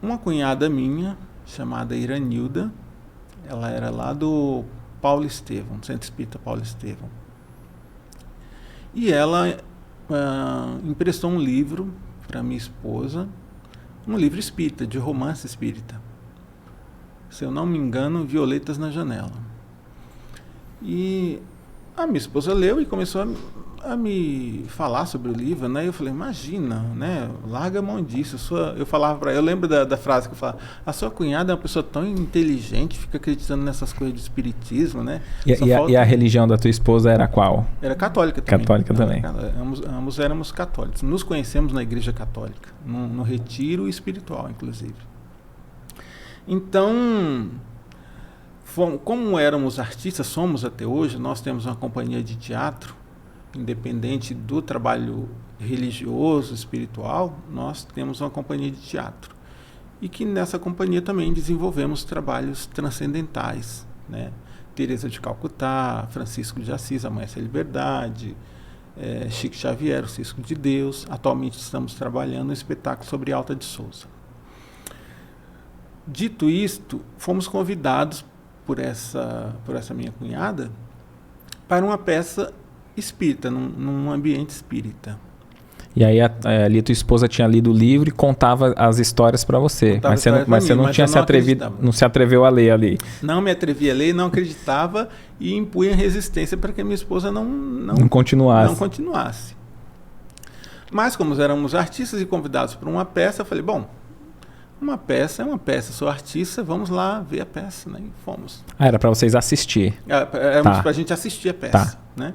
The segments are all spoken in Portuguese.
uma cunhada minha, chamada Iranilda, ela era lá do Paulo Estevão, Centro Espírita Paulo Estevão. E ela emprestou um livro para minha esposa, um livro espírita, de romance espírita. Se eu não me engano, Violetas na Janela. E a minha esposa leu e começou a me falar sobre o livro, né? Eu falei, imagina, né? Larga a mão disso. Eu falava para ela, eu lembro da frase que eu falava, a sua cunhada é uma pessoa tão inteligente, fica acreditando nessas coisas de espiritismo, né? E a religião da tua esposa era qual? Era católica também. Católica também. Ambos éramos católicos. Nos conhecemos na igreja católica, no retiro espiritual, inclusive. Então, como éramos artistas, somos até hoje, nós temos uma companhia de teatro, independente do trabalho religioso, espiritual, nós temos uma companhia de teatro. E que nessa companhia também desenvolvemos trabalhos transcendentais, né? Teresa de Calcutá, Francisco de Assis, Amanhece a Liberdade, Chico Xavier, o Cisco de Deus. Atualmente estamos trabalhando um espetáculo sobre Alta de Souza. Dito isto, fomos convidados por essa minha cunhada para uma peça espírita, num ambiente espírita. E aí ali tua esposa tinha lido o livro e contava as histórias para você. Mas você não se atreveu a ler ali. Não me atrevi a ler, não acreditava e impunha resistência para que a minha esposa não continuasse. Mas como éramos artistas e convidados para uma peça, eu falei, bom, uma peça é uma peça, sou artista, vamos lá ver a peça, né? E fomos. Era para vocês assistir. Era para a gente assistir a peça, né?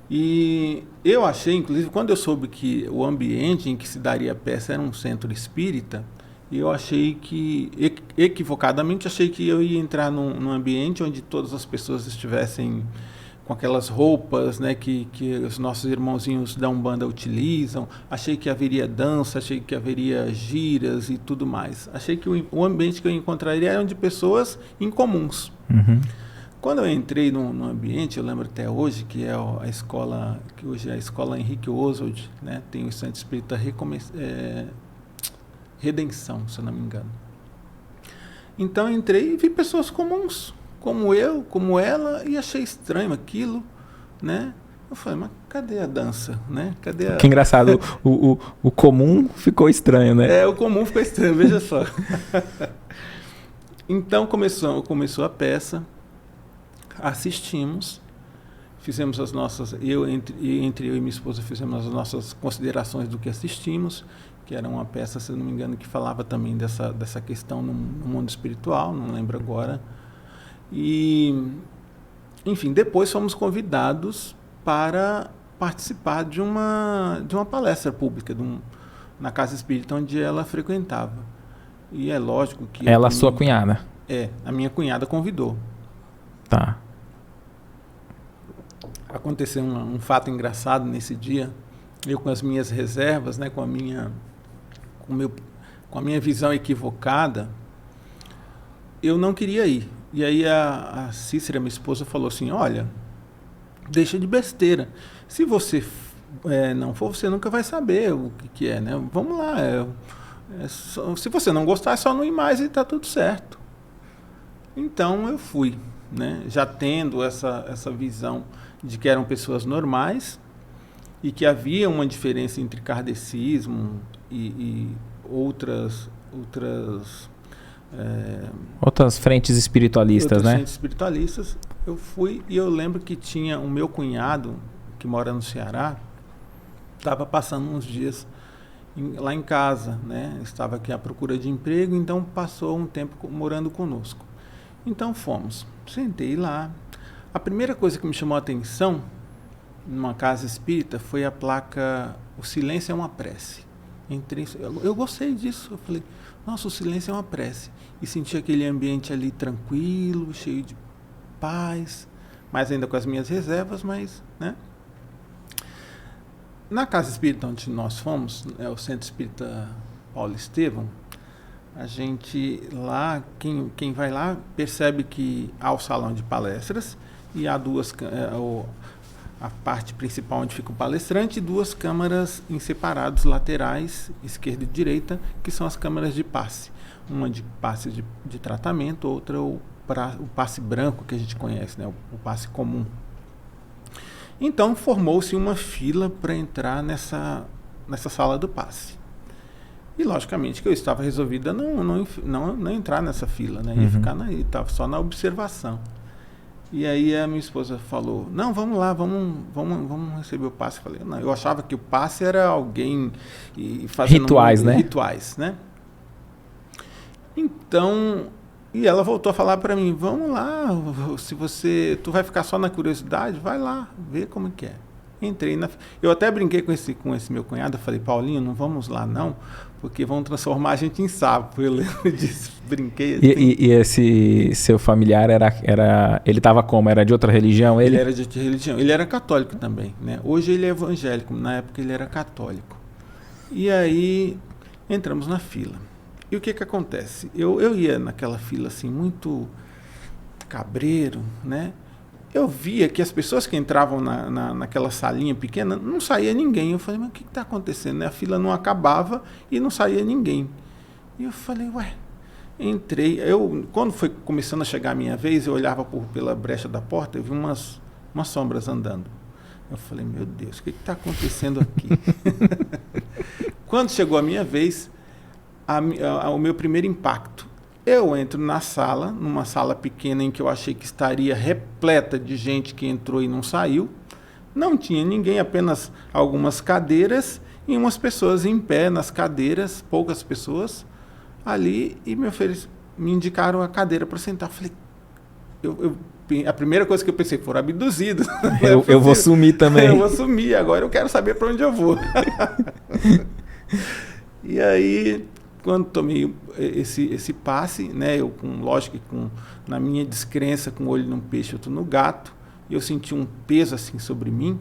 E eu achei, inclusive, quando eu soube que o ambiente em que se daria a peça era um centro espírita, eu achei que, equivocadamente, achei que eu ia entrar num ambiente onde todas as pessoas estivessem com aquelas roupas, né, que os nossos irmãozinhos da Umbanda utilizam. Achei que haveria dança, achei que haveria giras e tudo mais. Achei que o ambiente que eu encontraria era de pessoas incomuns. Uhum. Quando eu entrei no ambiente, eu lembro até hoje, que é a escola, que hoje é a escola Henrique Oswald, né? Tem o Centro Espírita Redenção, se eu não me engano. Então eu entrei e vi pessoas comuns, como eu, como ela, e achei estranho aquilo, né? Eu falei, mas cadê a dança, né? Cadê a... Que engraçado, o comum ficou estranho, né? O comum ficou estranho, veja só. Então começou a peça. Assistimos, fizemos as nossas, entre eu e minha esposa fizemos as nossas considerações do que assistimos, que era uma peça, se não me engano, que falava também dessa questão no mundo espiritual, não lembro agora. E, enfim, depois fomos convidados para participar de uma palestra pública na Casa Espírita onde ela frequentava. E é lógico que... Ela, sua cunhada? A minha cunhada convidou. Tá. Aconteceu um fato engraçado nesse dia. Eu, com as minhas reservas, né, com a minha visão equivocada, eu não queria ir. E aí a Cícera, minha esposa, falou assim, olha, deixa de besteira. Se você não for, você nunca vai saber o que é, né? Vamos lá. Se você não gostar, é só não ir mais e está tudo certo. Então eu fui, né? Já tendo essa visão de que eram pessoas normais e que havia uma diferença entre kardecismo e outras frentes espiritualistas, né? Frentes espiritualistas. Eu fui e eu lembro que tinha o meu cunhado, que mora no Ceará, estava passando uns dias lá em casa, né? Estava aqui à procura de emprego, então passou um tempo morando conosco. Então fomos. Sentei lá. A primeira coisa que me chamou a atenção numa casa espírita foi a placa "O silêncio é uma prece". Entrei, eu gostei disso. Eu falei, nossa, o silêncio é uma prece. E senti aquele ambiente ali tranquilo, cheio de paz, mas ainda com as minhas reservas, mas, né? Na casa espírita onde nós fomos, o Centro Espírita Paulo Estevão, a gente lá, quem vai lá, percebe que há o salão de palestras e há a parte principal onde fica o palestrante e duas câmaras em separados laterais, esquerda e direita, que são as câmaras de passe. Uma de passe de tratamento, outra o passe branco que a gente conhece, né? O passe comum. Então formou-se uma fila para entrar nessa sala do passe. E logicamente que eu estava resolvido a não entrar nessa fila, né? Ia ficar estava só na observação. E aí a minha esposa falou, não, vamos lá, vamos receber o passe. Eu falei, não, eu achava que o passe era alguém fazendo rituais, né? Então, e ela voltou a falar para mim, vamos lá, tu vai ficar só na curiosidade, vai lá, vê como que é. Entrei eu até brinquei com esse meu cunhado, eu falei, Paulinho, não vamos lá não, porque vão transformar a gente em sapo. Eu lembro disso, brinquei assim. E esse seu familiar ele estava como? Era de outra religião? Ele era de outra religião, ele era católico também, né? Hoje ele é evangélico, na época ele era católico. E aí entramos na fila. E o que acontece? Eu ia naquela fila assim, muito cabreiro, né? Eu via que as pessoas que entravam naquela salinha pequena, não saía ninguém. Eu falei, mas o que está acontecendo? A fila não acabava e não saía ninguém. E eu falei, ué, entrei. Quando foi começando a chegar a minha vez, eu olhava pela brecha da porta e vi umas sombras andando. Eu falei, meu Deus, o que está acontecendo aqui? Quando chegou a minha vez, o meu primeiro impacto. Eu entro na sala, numa sala pequena em que eu achei que estaria repleta de gente que entrou e não saiu. Não tinha ninguém, apenas algumas cadeiras e umas pessoas em pé nas cadeiras, poucas pessoas ali, e me indicaram a cadeira para sentar. Eu falei, a primeira coisa que eu pensei, foram abduzidos. Eu vou sumir também. Eu vou sumir, agora eu quero saber para onde eu vou. E aí, quando tomei esse passe, né, eu na minha descrença, com o olho num peixe, outro no gato, eu senti um peso assim sobre mim,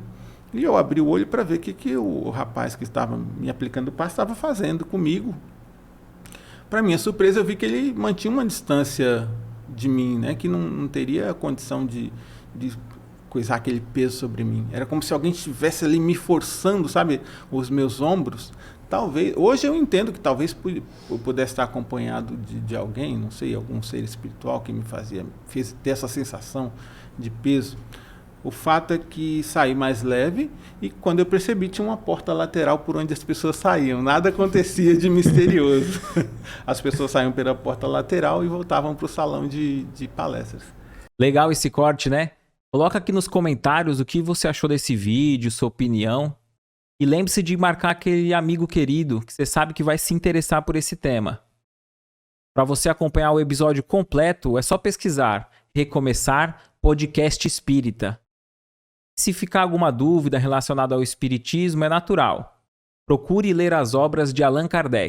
e eu abri o olho para ver o que o rapaz que estava me aplicando o passe estava fazendo comigo. Para minha surpresa, eu vi que ele mantinha uma distância de mim, né, que não teria condição de coisar aquele peso sobre mim. Era como se alguém estivesse ali me forçando, sabe, os meus ombros. Talvez, hoje eu entendo que talvez eu pudesse estar acompanhado de alguém, não sei, algum ser espiritual que me fez ter essa sensação de peso. O fato é que saí mais leve e quando eu percebi tinha uma porta lateral por onde as pessoas saíam. Nada acontecia de misterioso. As pessoas saíam pela porta lateral e voltavam para o salão de palestras. Legal esse corte, né? Coloca aqui nos comentários o que você achou desse vídeo, sua opinião. E lembre-se de marcar aquele amigo querido que você sabe que vai se interessar por esse tema. Para você acompanhar o episódio completo, é só pesquisar Recomeçar Podcast Espírita. Se ficar alguma dúvida relacionada ao espiritismo, é natural. Procure ler as obras de Allan Kardec.